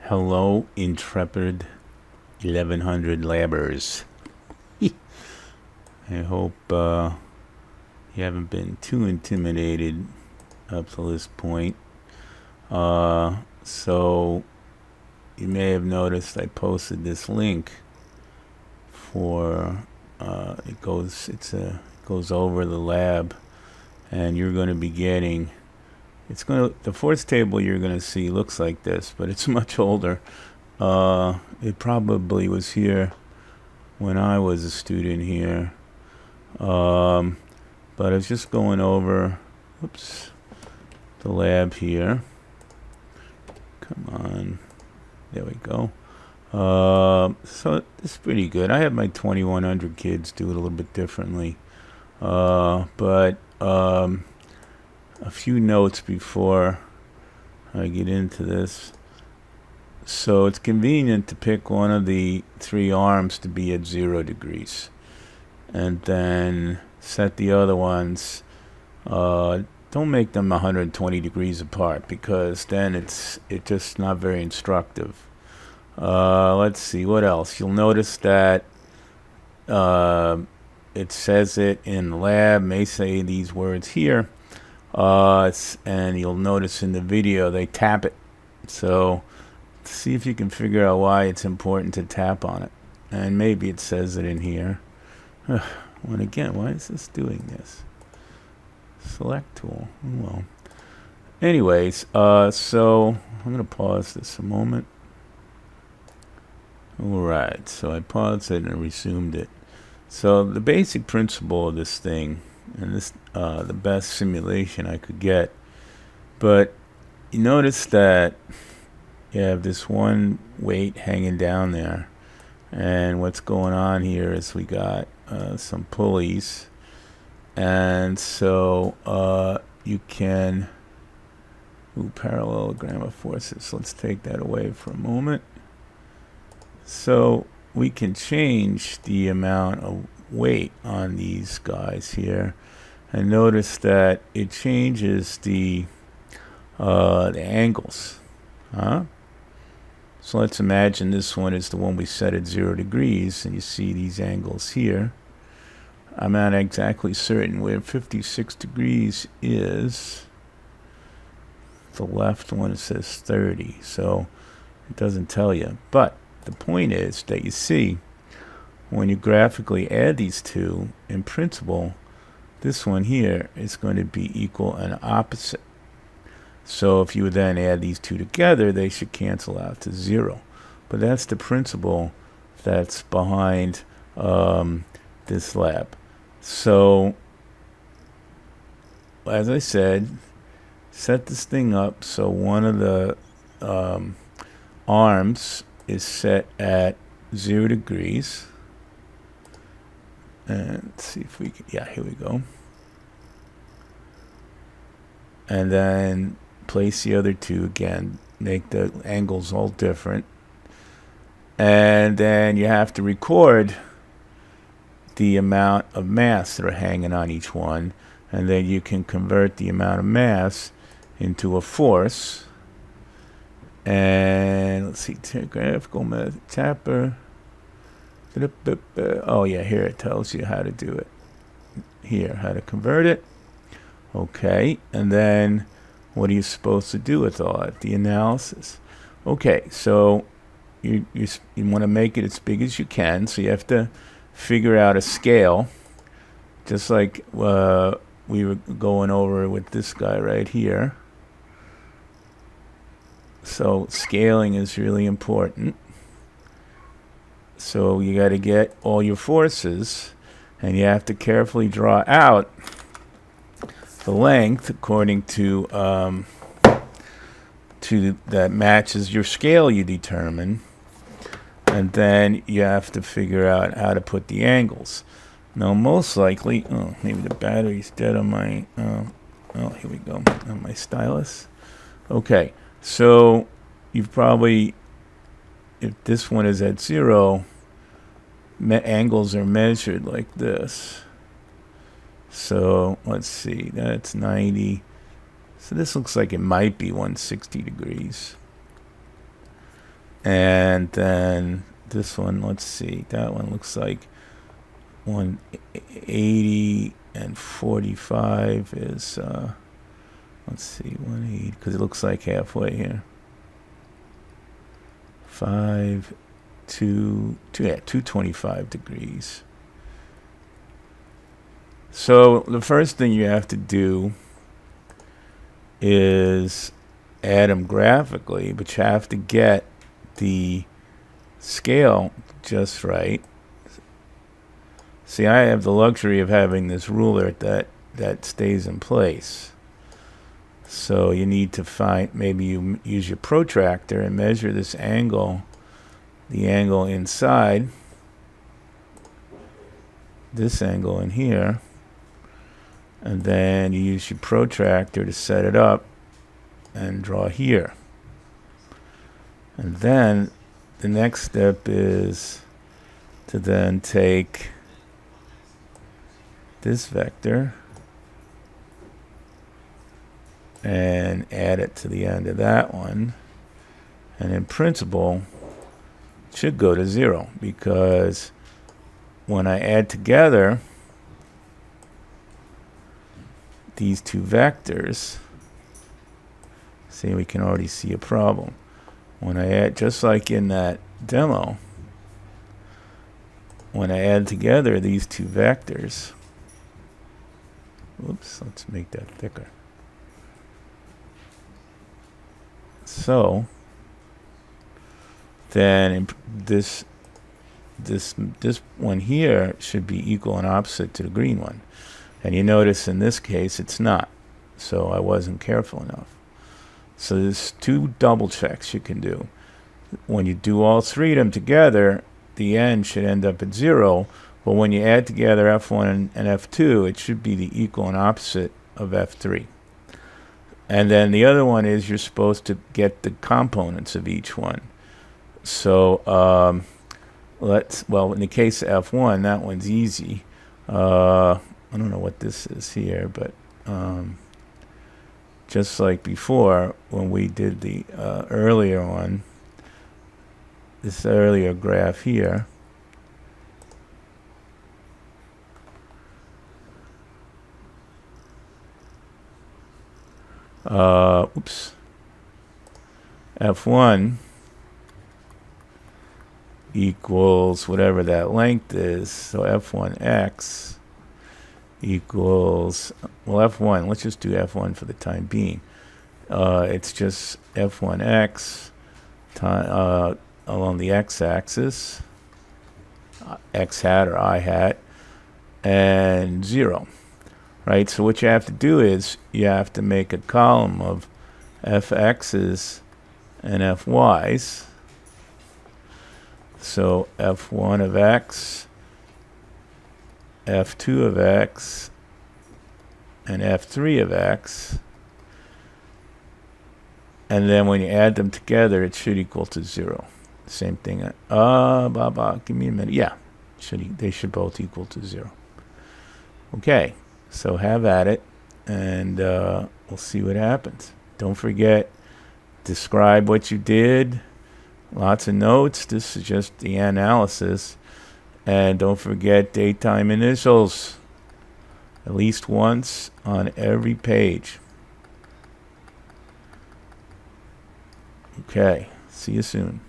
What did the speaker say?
Hello, intrepid 1100 labbers. I hope you haven't been too intimidated up to this point. So you may have noticed I posted this link for it goes over the lab, and you're going to be getting. The fourth table you're going to see looks like this, but it's much older. It probably was here when I was a student here. But I was just going over, the lab here. Come on. There we go. So it's pretty good. I have my 2100 kids do it a little bit differently. But a few notes before I get into this. So it's convenient to pick one of the three arms to be at 0 degrees, and then set the other ones. Don't make them 120 degrees apart, because then it's just not very instructive. Let's see what else. You'll notice that it says it in the lab. May say these words here. And you'll notice in the video they tap it. So see if you can figure out why it's important to tap on it. And maybe it says it in here. Well, again, why is this doing this? Select tool. Well, anyways, so I'm going to pause this a moment. Alright, so I paused it and resumed it. So the basic principle of this thing, and this the best simulation I could get, but you notice that you have this one weight hanging down there, and what's going on here is we got some pulleys, and so you can parallelogram of forces. Let's take that away for a moment. So we can change the amount of weight on these guys here, and notice that it changes the angles. So let's imagine this one is the one we set at 0 degrees, and you see these angles here. I'm not exactly certain where 56 degrees is. The left one says 30, so it doesn't tell you. But the point is that you see, when you graphically add these two, in principle, this one here is going to be equal and opposite. So if you would then add these two together, they should cancel out to 0. But that's the principle that's behind this lab. So, as I said, set this thing up so one of the arms is set at 0 degrees. And let's see if we can, yeah, here we go. And then place the other two again, make the angles all different. And then you have to record the amount of mass that are hanging on each one, and then you can convert the amount of mass into a force. And let's see, graphical method, tapper. Oh yeah, here it tells you how to do it. Here, how to convert it. Okay, and then what are you supposed to do with all that? The analysis. Okay, so you want to make it as big as you can, so you have to figure out a scale, just like we were going over with this guy right here. So scaling is really important. So you got to get all your forces, and you have to carefully draw out the length according to that matches your scale you determine, and then you have to figure out how to put the angles. Now, most likely, maybe the battery's dead on my here we go, on my stylus. Okay, so you've probably, if this one is at 0, angles are measured like this. So let's see, that's 90. So this looks like it might be 160 degrees. And then this one, let's see, that one looks like 180 and 45 is, let's see, 180, because it looks like halfway here. 225 degrees. So the first thing you have to do is add them graphically, but you have to get the scale just right. See, I have the luxury of having this ruler that stays in place. So you need to find, maybe you use your protractor and measure this angle, the angle inside, this angle in here, and then you use your protractor to set it up and draw here. And then the next step is to then take this vector and add it to the end of that one, and in principle it should go to 0, because when I add together these two vectors, see, we can already see a problem. When I add, just like in that demo, when I add together these two vectors, oops, let's make that thicker. So then this one here should be equal and opposite to the green one, and you notice in this case it's not, so I wasn't careful enough. So there's two double checks you can do. When you do all three of them together, the end should end up at 0, but when you add together F1 and F2, it should be the equal and opposite of F3. And then the other one is you're supposed to get the components of each one. So well, in the case of F1, that one's easy. I don't know what this is here, but just like before when we did the earlier one, this earlier graph here, oops, F1 equals whatever that length is, so F1x equals, well, F1, let's just do F1 for the time being. It's just F1x along the x-axis, x hat or I hat, and 0. Right, so what you have to do is you have to make a column of fx's and fy's. So f1 of x, f2 of x, and f3 of x. And then when you add them together, it should equal to 0. Same thing. Give me a minute. Yeah, they should both equal to 0. Okay. So have at it, and we'll see what happens. Don't forget, describe what you did. Lots of notes. This is just the analysis. And don't forget datetime initials. At least once on every page. Okay. See you soon.